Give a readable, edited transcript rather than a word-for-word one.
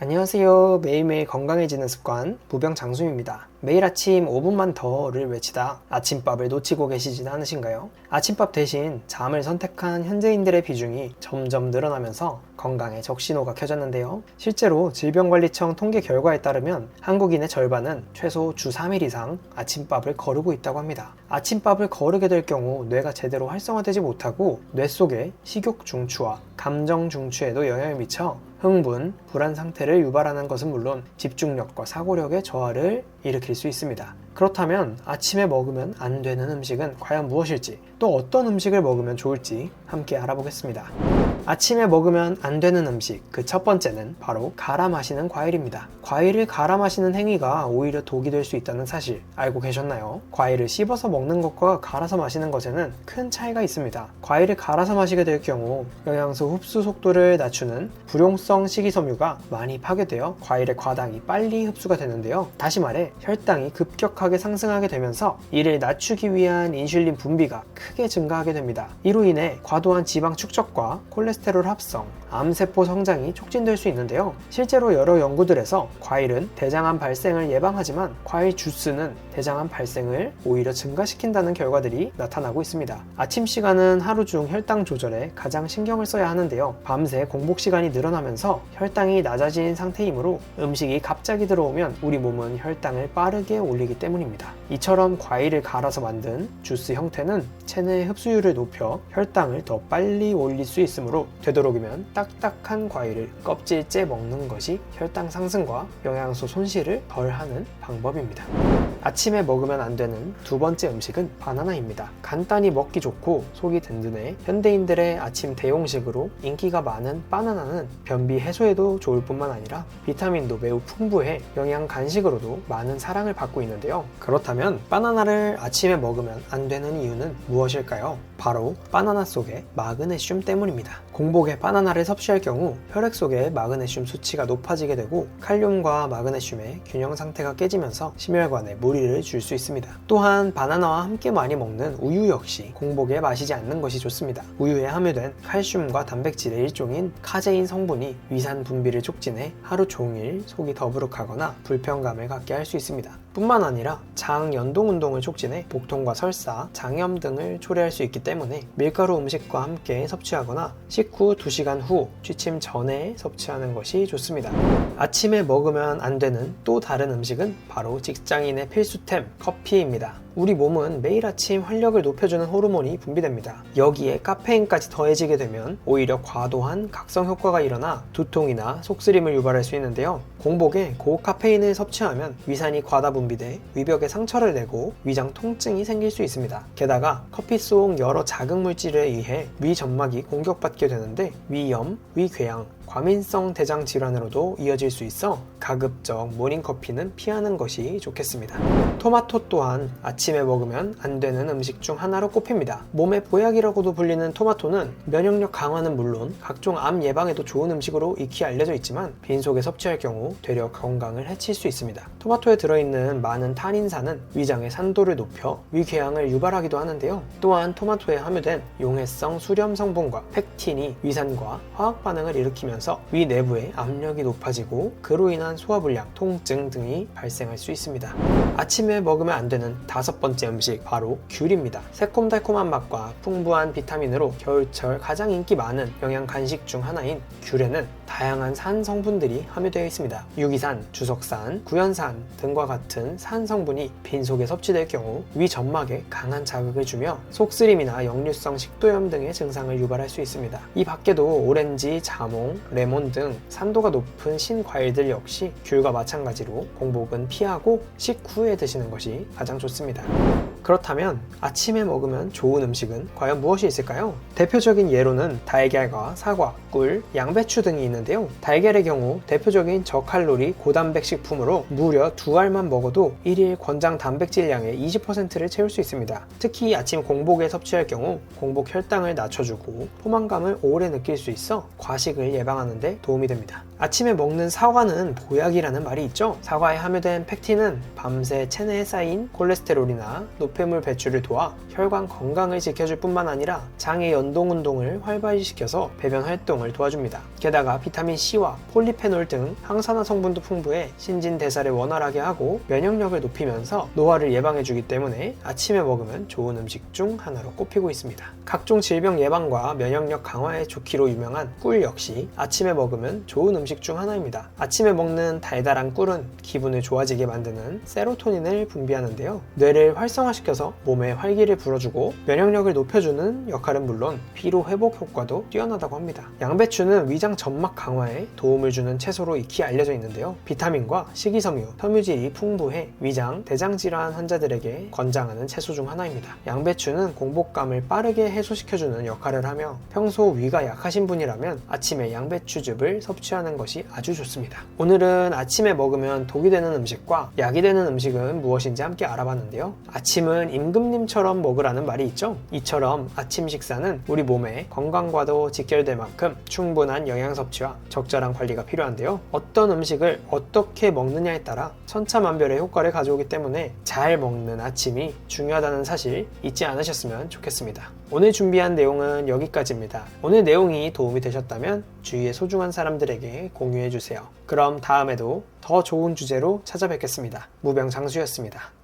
안녕하세요. 매일매일 건강해지는 습관 무병장수입니다. 매일 아침 5분만 더를 외치다 아침밥을 놓치고 계시진 않으신가요? 아침밥 대신 잠을 선택한 현대인들의 비중이 점점 늘어나면서 건강에 적신호가 켜졌는데요. 실제로 질병관리청 통계 결과에 따르면 한국인의 절반은 최소 주 3일 이상 아침밥을 거르고 있다고 합니다. 아침밥을 거르게 될 경우 뇌가 제대로 활성화되지 못하고 뇌 속에 식욕 중추와 감정 중추에도 영향을 미쳐 흥분, 불안 상태를 유발하는 것은 물론 집중력과 사고력의 저하를 일으킬 수 있습니다. 그렇다면 아침에 먹으면 안 되는 음식은 과연 무엇일지, 또 어떤 음식을 먹으면 좋을지 함께 알아보겠습니다. 아침에 먹으면 안 되는 음식, 그 첫 번째는 바로 갈아 마시는 과일입니다. 과일을 갈아 마시는 행위가 오히려 독이 될 수 있다는 사실 알고 계셨나요? 과일을 씹어서 먹는 것과 갈아서 마시는 것에는 큰 차이가 있습니다. 과일을 갈아서 마시게 될 경우 영양소 흡수 속도를 낮추는 불용성 식이섬유가 많이 파괴되어 과일의 과당이 빨리 흡수가 되는데요. 다시 말해 혈당이 급격하게 상승하게 되면서 이를 낮추기 위한 인슐린 분비가 크게 증가하게 됩니다. 이로 인해 과도한 지방 축적과 콜레스테롤 합성, 암세포 성장이 촉진될 수 있는데요. 실제로 여러 연구들에서 과일은 대장암 발생을 예방하지만 과일 주스는 대장암 발생을 오히려 증가시킨다는 결과들이 나타나고 있습니다. 아침 시간은 하루 중 혈당 조절에 가장 신경을 써야 하는데요. 밤새 공복 시간이 늘어나면서 혈당이 낮아진 상태이므로 음식이 갑자기 들어오면 우리 몸은 혈당을 빠르게 올리기 때문입니다. 이처럼 과일을 갈아서 만든 주스 형태는 체내 흡수율을 높여 혈당을 더 빨리 올릴 수 있으므로 되도록이면 딱딱한 과일을 껍질째 먹는 것이 혈당 상승과 영양소 손실을 덜하는 방법입니다. 아침에 먹으면 안 되는 두 번째 음식은 바나나입니다. 간단히 먹기 좋고 속이 든든해 현대인들의 아침 대용식으로 인기가 많은 바나나는 변비 해소에도 좋을 뿐만 아니라 비타민도 매우 풍부해 영양 간식으로도 많은 사랑을 받고 있는데요. 그렇다면 바나나를 아침에 먹으면 안 되는 이유는 무엇일까요? 바로 바나나 속의 마그네슘 때문입니다. 공복에 바나나를 섭취할 경우 혈액 속의 마그네슘 수치가 높아지게 되고 칼륨과 마그네슘의 균형 상태가 깨지면서 심혈관에 무리를 줄 수 있습니다. 또한 바나나와 함께 많이 먹는 우유 역시 공복에 마시지 않는 것이 좋습니다. 우유에 함유된 칼슘과 단백질의 일종인 카제인 성분이 위산 분비를 촉진해 하루 종일 속이 더부룩하거나 불편감을 갖게 할 수 있습니다. 뿐만 아니라 장 연동 운동을 촉진해 복통과 설사, 장염 등을 초래할 수 있기 때문에 밀가루 음식과 함께 섭취하거나 식후 2시간 후 취침 전에 섭취하는 것이 좋습니다. 아침에 먹으면 안 되는 또 다른 음식은 바로 직장인의 필수템 커피입니다. 우리 몸은 매일 아침 활력을 높여주는 호르몬이 분비됩니다. 여기에 카페인까지 더해지게 되면 오히려 과도한 각성 효과가 일어나 두통이나 속쓰림을 유발할 수 있는데요. 공복에 고카페인을 섭취하면 위산이 과다 분비돼 위벽에 상처를 내고 위장 통증이 생길 수 있습니다. 게다가 커피 속 여러 자극 물질에 의해 위 점막이 공격받게 되는데 위염, 위궤양, 과민성 대장 질환으로도 이어질 수 있어 가급적 모닝커피는 피하는 것이 좋겠습니다. 토마토 또한 아침에 먹으면 안 되는 음식 중 하나로 꼽힙니다. 몸의 보약이라고도 불리는 토마토는 면역력 강화는 물론 각종 암 예방에도 좋은 음식으로 익히 알려져 있지만 빈속에 섭취할 경우 되려 건강을 해칠 수 있습니다. 토마토에 들어있는 많은 탄닌산은 위장의 산도를 높여 위궤양을 유발하기도 하는데요. 또한 토마토에 함유된 용해성 수렴 성분과 펙틴이 위산과 화학 반응을 일으키면서 위 내부의 압력이 높아지고 그로 인한 소화불량, 통증 등이 발생할 수 있습니다. 아침에 먹으면 안 되는 다섯 번째 음식 바로 귤입니다. 새콤달콤한 맛과 풍부한 비타민으로 겨울철 가장 인기 많은 영양 간식 중 하나인 귤에는 다양한 산 성분들이 함유되어 있습니다. 유기산, 주석산, 구연산 등과 같은 산 성분이 빈속에 섭취될 경우 위 점막에 강한 자극을 주며 속쓰림이나 역류성 식도염 등의 증상을 유발할 수 있습니다. 이 밖에도 오렌지, 자몽, 레몬 등 산도가 높은 신과일들 역시 귤과 마찬가지로 공복은 피하고 식후에 드시는 것이 가장 좋습니다. 그렇다면 아침에 먹으면 좋은 음식은 과연 무엇이 있을까요? 대표적인 예로는 달걀과 사과, 꿀, 양배추 등이 있는데요. 달걀의 경우 대표적인 저칼로리 고단백 식품으로 무려 2알만 먹어도 1일 권장 단백질량의 20%를 채울 수 있습니다. 특히 아침 공복에 섭취할 경우 공복 혈당을 낮춰주고 포만감을 오래 느낄 수 있어 과식을 예방하는 데 도움이 됩니다. 아침에 먹는 사과는 보약이라는 말이 있죠. 사과에 함유된 팩틴은 밤새 체내에 쌓인 콜레스테롤이나 노폐물 배출을 도와 혈관 건강을 지켜줄 뿐만 아니라 장의 연동 운동을 활발히 시켜서 배변 활동을 도와줍니다. 게다가 비타민 C와 폴리페놀 등 항산화 성분도 풍부해 신진대사를 원활하게 하고 면역력을 높이면서 노화를 예방해주기 때문에 아침에 먹으면 좋은 음식 중 하나로 꼽히고 있습니다. 각종 질병 예방과 면역력 강화에 좋기로 유명한 꿀 역시 아침에 먹으면 좋은 음식 중 하나입니다. 아침에 먹는 달달한 꿀은 기분을 좋아지게 만드는 세로토닌을 분비하는데요. 뇌를 활성화시켜서 몸에 활기를 불어주고 면역력을 높여주는 역할은 물론 피로 회복 효과도 뛰어나다고 합니다. 양배추는 위장 점막 강화에 도움을 주는 채소로 익히 알려져 있는데요. 비타민과 식이섬유, 섬유질이 풍부해 위장, 대장 질환 환자들에게 권장하는 채소 중 하나입니다. 양배추는 공복감을 빠르게 해소시켜주는 역할을 하며 평소 위가 약하신 분이라면 아침에 양배추즙을 섭취하는 것이 아주 좋습니다. 오늘은 아침에 먹으면 독이 되는 음식과 약이 되는 음식은 무엇인지 함께 알아봤는데요. 아침은 임금님처럼 먹으라는 말이 있죠. 이처럼 아침 식사는 우리 몸의 건강과도 직결될 만큼 충분한 영양 섭취와 적절한 관리가 필요한데요. 어떤 음식을 어떻게 먹느냐에 따라 천차만별의 효과를 가져오기 때문에 잘 먹는 아침이 중요하다는 사실 잊지 않으셨으면 좋겠습니다. 오늘 준비한 내용은 여기까지입니다. 오늘 내용이 도움이 되셨다면 주위의 소중한 사람들에게 공유해주세요. 그럼 다음에도 더 좋은 주제로 찾아뵙겠습니다. 무병장수였습니다.